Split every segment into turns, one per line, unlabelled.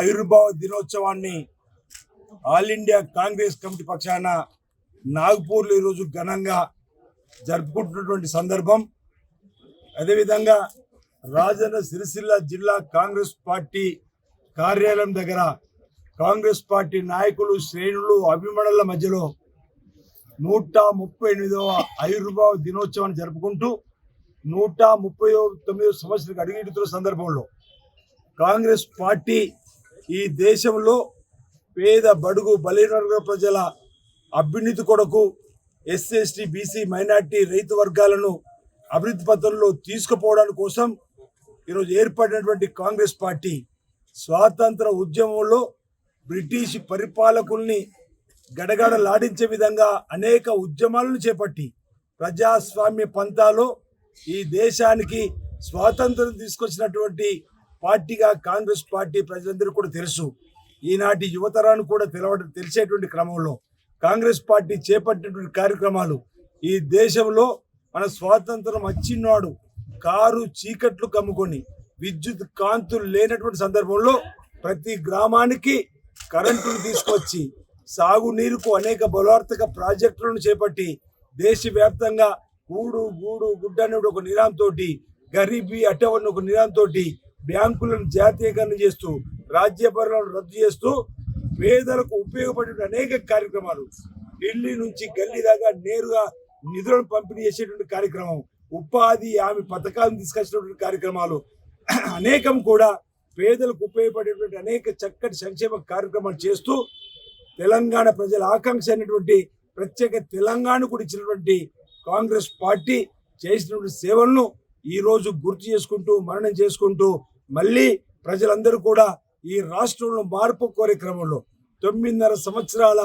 ఆవిర్భావ దినోత్సవాన్ని all India Congress committee పక్షాన నాగపూర్లో ఈరోజు ఘనంగా జరుపుకుంటున్నటువంటి సందర్భం. అదేవిధంగా రాజన్న సిరిసిల్ల జిల్లా కాంగ్రెస్ పార్టీ కార్యాలయం దగ్గర కాంగ్రెస్ పార్టీ నాయకులు, శ్రేణులు, అభిమానుల మధ్యలో 138వ ఆవిర్భావ దినోత్సవాన్ని జరుపుకుంటూ 139వ సంవత్సరానికి అడుగుతున్న సందర్భంలో కాంగ్రెస్ పార్టీ ఈ దేశంలో పేద, బడుగు, బలహీన వర్గాల ప్రజల అభ్యున్నతి కొరకు ఎస్సీ, ఎస్టీ, బీసీ, మైనార్టీ, రైతు వర్గాలను అభివృద్ధి పథంలో తీసుకుపోవడానికి కోసం ఈరోజు ఏర్పడినటువంటి కాంగ్రెస్ పార్టీ స్వాతంత్ర ఉద్యమంలో బ్రిటిష్ పరిపాలకుల్ని గడగడలాడించే విధంగా అనేక ఉద్యమాలను చేపట్టి ప్రజాస్వామ్య పంథాలో ఈ దేశానికి స్వాతంత్రం తీసుకొచ్చినటువంటి పార్టీగా కాంగ్రెస్ పార్టీ ప్రజలందరూ కూడా తెలుసు. ఈనాటి యువతరాన్ని కూడా తెలిసేటువంటి క్రమంలో కాంగ్రెస్ పార్టీ చేపట్టినటువంటి కార్యక్రమాలు ఈ దేశంలో మన స్వాతంత్రం వచ్చినాడు కారు చీకట్లు కమ్ముకొని విద్యుత్ కాంతులు లేనటువంటి సందర్భంలో ప్రతి గ్రామానికి కరెంటును తీసుకొచ్చి సాగునీరుకు అనేక బలార్థక ప్రాజెక్టులను చేపట్టి దేశవ్యాప్తంగా కూడు గూడు గుడ్డ అనే ఒక నినాదంతో, గరీబీ అటవన్న ఒక నినాదంతో బ్యాంకులను జాతీయకరణ చేస్తూ, రాజ్యభరణాలను రద్దు చేస్తూ పేదలకు ఉపయోగపడే అనేక కార్యక్రమాలు, ఢిల్లీ నుంచి గల్లీ దాకా నేరుగా నిధులను పంపిణీ చేసేటువంటి కార్యక్రమం, ఉపాధి హామీ పథకాలను తీసుకొచ్చినటువంటి కార్యక్రమాలు అనేకం కూడా పేదలకు ఉపయోగపడేటువంటి అనేక చక్కటి సంక్షేమ కార్యక్రమాలు చేస్తూ తెలంగాణ ప్రజల ఆకాంక్ష అయినటువంటి ప్రత్యేక తెలంగాణ కూడా ఇచ్చినటువంటి కాంగ్రెస్ పార్టీ చేసినటువంటి సేవలను ఈరోజు గుర్తు చేసుకుంటూ, మరణం చేసుకుంటూ మళ్ళీ ప్రజలందరూ కూడా ఈ రాష్ట్రంలో మార్పు కోరే క్రమంలో 9.5 సంవత్సరాల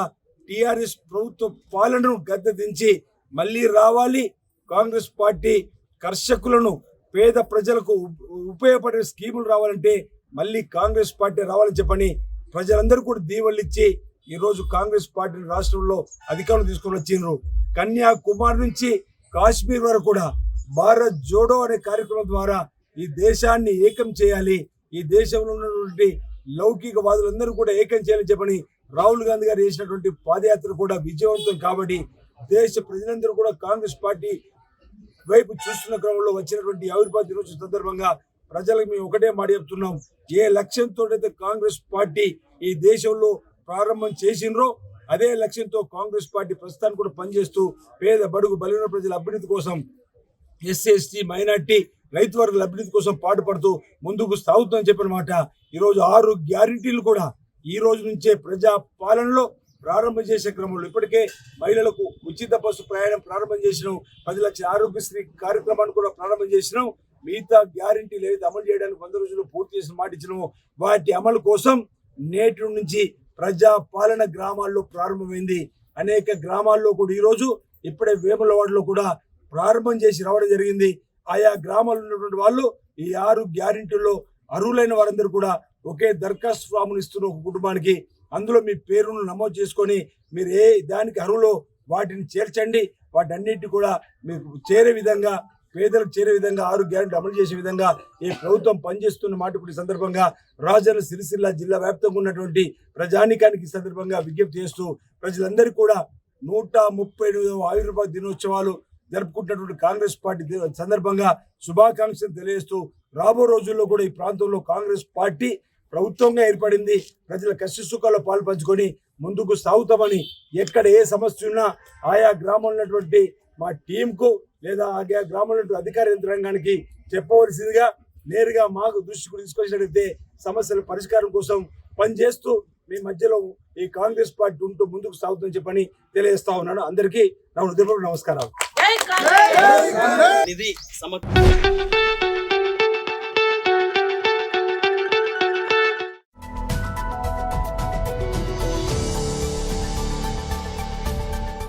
టీఆర్ఎస్ ప్రభుత్వ పాలనను గద్దెదించి మళ్ళీ రావాలి. కాంగ్రెస్ పార్టీ కర్షకులను, పేద ప్రజలకు ఉపయోగపడే స్కీములు రావాలంటే మళ్ళీ కాంగ్రెస్ పార్టీ రావాలని చెప్పని ప్రజలందరూ కూడా దీవెనలిచ్చి ఈరోజు కాంగ్రెస్ పార్టీని రాష్ట్రంలో అధికారులు తీసుకొని వచ్చిండ్రు. కన్యాకుమారి నుంచి కాశ్మీర్ వరకు కూడా భారత్ జోడో అనే కార్యక్రమం ద్వారా ఈ దేశాన్ని ఏకం చేయాలి, ఈ దేశంలో ఉన్నటువంటి లౌకికవాదులందరూ కూడా ఏకం చేయాలని చెప్పని రాహుల్ గాంధీ గారు చేసినటువంటి పాదయాత్ర కూడా విజయవంతం కాబట్టి దేశ ప్రజలందరూ కూడా కాంగ్రెస్ పార్టీ వైపు చూస్తున్న క్రమంలో వచ్చినటువంటి ఆవిర్భావ దినోత్సవం సందర్భంగా ప్రజలకు మేము ఒకటే మాట చెప్తున్నాం. ఏ లక్ష్యంతో అయితే కాంగ్రెస్ పార్టీ ఈ దేశంలో ప్రారంభం చేసిండ్రో అదే లక్ష్యంతో కాంగ్రెస్ పార్టీ ప్రస్తుతానికి కూడా పనిచేస్తూ పేద, బడుగు, బలహీన ప్రజల అభ్యున్నతి కోసం, ఎస్సీ, ఎస్టీ, మైనార్టీ, రైతు వర్గాల అభివృద్ధి కోసం పాటుపడుతూ ముందుకు సాగుతుందని చెప్పిన మాట. ఈరోజు 6 గ్యారెంటీలు కూడా ఈ రోజు నుంచే ప్రజా పాలనలో ప్రారంభం చేసే క్రమంలో ఇప్పటికే మహిళలకు ఉచిత బస్సు ప్రయాణం ప్రారంభం చేసినాం, 10 లక్షల ఆరోగ్యశ్రీ కార్యక్రమాన్ని కూడా ప్రారంభం చేసినాం. మిగతా గ్యారెంటీలు ఏదైతే అమలు చేయడానికి 100 రోజులు పూర్తి చేసిన మాట ఇచ్చినామో వాటి అమలు కోసం నేటి నుంచి ప్రజా పాలన గ్రామాల్లో ప్రారంభమైంది. అనేక గ్రామాల్లో కూడా ఈరోజు ఇప్పుడే వేములవాడలో కూడా ప్రారంభం చేసి రావడం జరిగింది. ఆయా గ్రామాల్లో ఉన్నటువంటి వాళ్ళు ఈ 6 గ్యారెంటీల్లో అర్హులైన వారందరూ కూడా ఒకే దరఖాస్తు ఫామును ఇస్తున్న ఒక కుటుంబానికి అందులో మీ పేరును నమోదు చేసుకొని మీరు ఏ దానికి అర్హులో వాటిని చేర్చండి. వాటన్నిటి కూడా మీకు చేరే విధంగా, పేదలకు చేరే విధంగా 6 గ్యారెంటీ అమలు చేసే విధంగా ఈ ప్రభుత్వం పనిచేస్తున్న మాట కూడా సందర్భంగా రాజన్న సిరిసిల్ల జిల్లా వ్యాప్తంగా ఉన్నటువంటి ప్రజానికానికి సందర్భంగా విజ్ఞప్తి చేస్తూ ప్రజలందరికీ కూడా 138వ ఆవిర్భావ దినోత్సవాలు జరుపుకుంటున్నటువంటి కాంగ్రెస్ పార్టీ సందర్భంగా శుభాకాంక్షలు తెలియజేస్తూ రాబో రోజుల్లో కూడా ఈ ప్రాంతంలో కాంగ్రెస్ పార్టీ ప్రభుత్వంగా ఏర్పడింది. ప్రజల కష్ట సుఖాల్లో పాల్పంచుకొని ముందుకు సాగుతామని, ఎక్కడ ఏ సమస్య ఉన్నా ఆయా గ్రామంలో ఉన్నటువంటి మా టీంకు లేదా ఆయా గ్రామంలో అధికార యంత్రాంగానికి చెప్పవలసిందిగా నేరుగా మాకు దృష్టికి తీసుకొచ్చినట్లయితే సమస్యల పరిష్కారం కోసం పనిచేస్తూ మీ మధ్యలో ఈ కాంగ్రెస్ పార్టీ ఉంటూ ముందుకు సాగుతుందని చెప్పని తెలియజేస్తా ఉన్నాను. అందరికీ నా హృదయపూర్వక నమస్కారాలు.